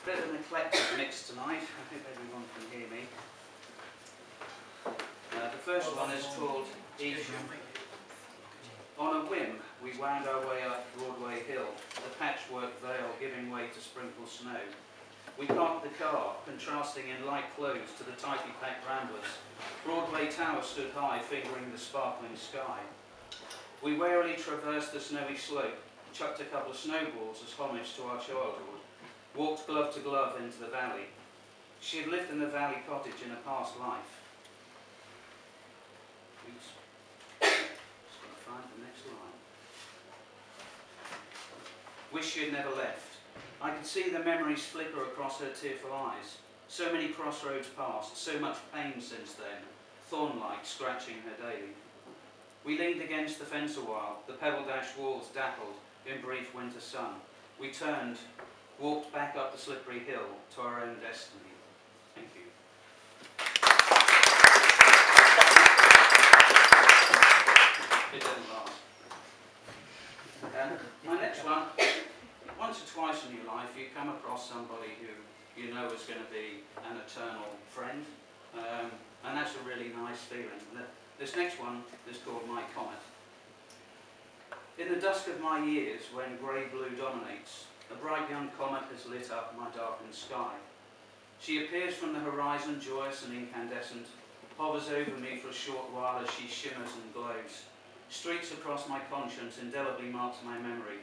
Bit of an eclectic mix tonight. I hope everyone can hear me. The first one is called Each. On a whim, we wound our way up Broadway Hill, the patchwork veil giving way to sprinkled snow. We parked the car, contrasting in light clothes to the tightly packed ramblers. Broadway Tower stood high, fingering the sparkling sky. We warily traversed the snowy slope, chucked a couple of snowballs as homage to our childhood, walked glove to glove into the valley. She had lived in the valley cottage in a past life. Oops. Just got to find the next line. Wish she had never left. I could see the memories flicker across her tearful eyes. So many crossroads passed, so much pain since then, thorn-like scratching her daily. We leaned against the fence a while, the pebble-dashed walls dappled in brief winter sun. We turned, walked back up the slippery hill to our own destiny. Thank you. It didn't last. My next one, once or twice in your life you come across somebody who you know is going to be an eternal friend, and that's a really nice feeling. This next one is called My Comet. In the dusk of my years, when grey blue dominates, a bright young comet has lit up my darkened sky. She appears from the horizon, joyous and incandescent, hovers over me for a short while as she shimmers and glows. Streaks across my conscience, indelibly marks my memory.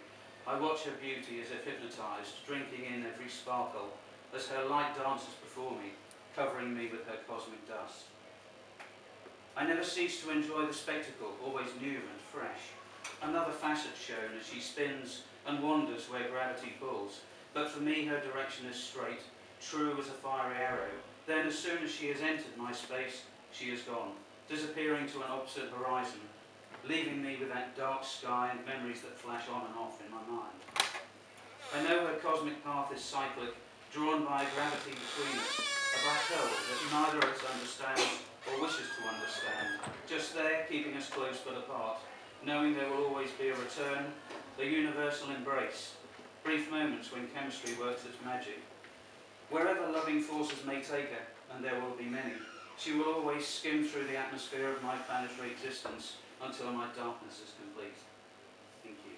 I watch her beauty as if hypnotised, drinking in every sparkle, as her light dances before me, covering me with her cosmic dust. I never cease to enjoy the spectacle, always new and fresh. Another facet shown as she spins and wanders where gravity pulls. But for me her direction is straight, true as a fiery arrow. Then as soon as she has entered my space, she is gone, disappearing to an opposite horizon, leaving me with that dark sky and memories that flash on and off in my mind. I know her cosmic path is cyclic, drawn by gravity between us, a black hole that neither of us understands or wishes to understand, just there keeping us close but apart, knowing there will always be a return, a universal embrace, brief moments when chemistry works its magic. Wherever loving forces may take her, and there will be many, she will always skim through the atmosphere of my planetary existence until my darkness is complete. Thank you.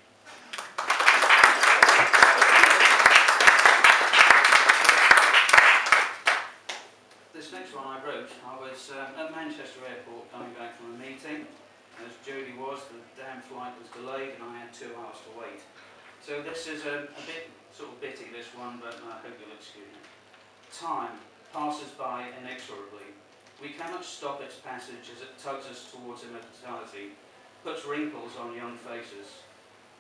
This next one I wrote, I was at Manchester Airport coming back from a meeting. As Jodie was, the damn flight was delayed and I had 2 hours to wait. So this is a bit sort of bitty, this one, but I hope you'll excuse me. Time passes by inexorably. We cannot stop its passage as it tugs us towards immortality, puts wrinkles on young faces.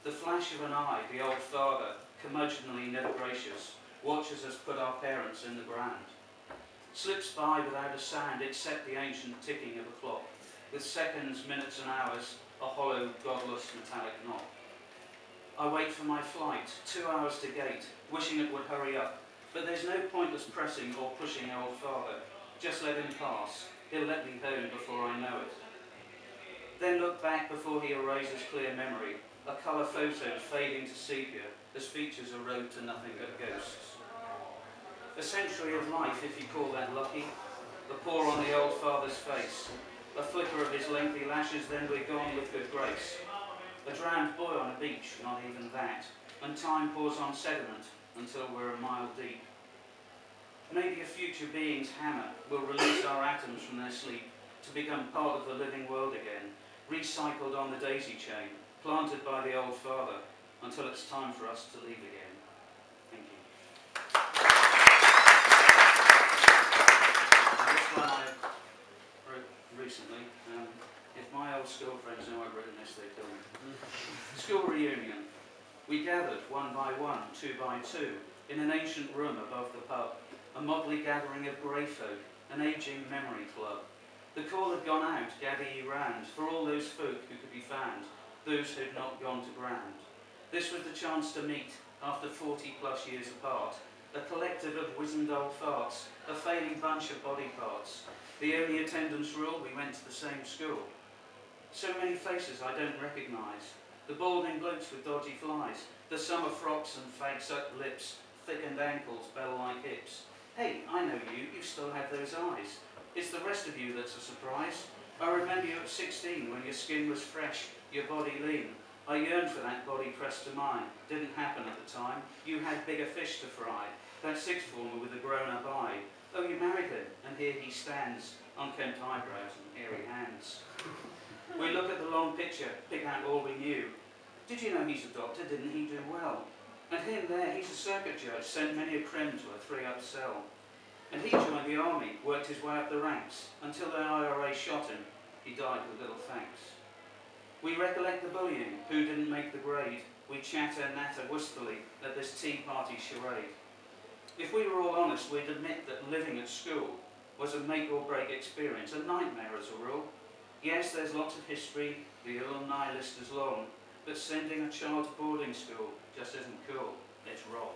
The flash of an eye, the old father, curmudgeonly never gracious, watches us put our parents in the ground. Slips by without a sound except the ancient ticking of a clock, with seconds, minutes and hours, a hollow, godless metallic knock. I wait for my flight, 2 hours to gate, wishing it would hurry up, but there's no pointless pressing or pushing old father. Just let him pass, he'll let me home before I know it. Then look back before he erases clear memory, a colour photo fading to sepia as features erode to nothing but ghosts. A century of life, if you call that lucky, a pour on the old father's face, a flicker of his lengthy lashes, then we're gone with good grace. A drowned boy on a beach, not even that, and time pours on sediment until we're a mile deep. Maybe a future being's hammer will release our atoms from their sleep to become part of the living world again, recycled on the daisy chain, planted by the old father, until it's time for us to leave again. Thank you. This one I wrote recently. If my old school friends know I've written this, they kill me. School reunion. We gathered one by one, two by two, in an ancient room above the pub, a motley gathering of grey folk, an ageing memory club. The call had gone out, gather ye round, for all those folk who could be found, those who had not gone to ground. This was the chance to meet, after 40 plus years apart, a collective of wizened old farts, a failing bunch of body parts. The only attendance rule, we went to the same school. So many faces I don't recognise, the balding blokes with dodgy flies, the summer frocks and fag-sucked lips, thickened ankles, bell-like hips. Hey, I know you, you still have those eyes. It's the rest of you that's a surprise. I remember you at 16 when your skin was fresh, your body lean. I yearned for that body pressed to mine. Didn't happen at the time. You had bigger fish to fry. That sixth former with a grown-up eye. Oh, you married him, and here he stands, unkempt eyebrows and hairy hands. We look at the long picture, pick out all we knew. Did you know he's a doctor? Didn't he do well? And him there, he's a circuit judge, sent many a crim to a 3-up cell. And he joined the army, worked his way up the ranks, until the IRA shot him. He died with little thanks. We recollect the bullying, who didn't make the grade. We chatter, natter wistfully at this tea party charade. If we were all honest, we'd admit that living at school was a make-or-break experience, a nightmare as a rule. Yes, there's lots of history, the alumni list is long, but sending a child to boarding school just isn't cool, it's wrong.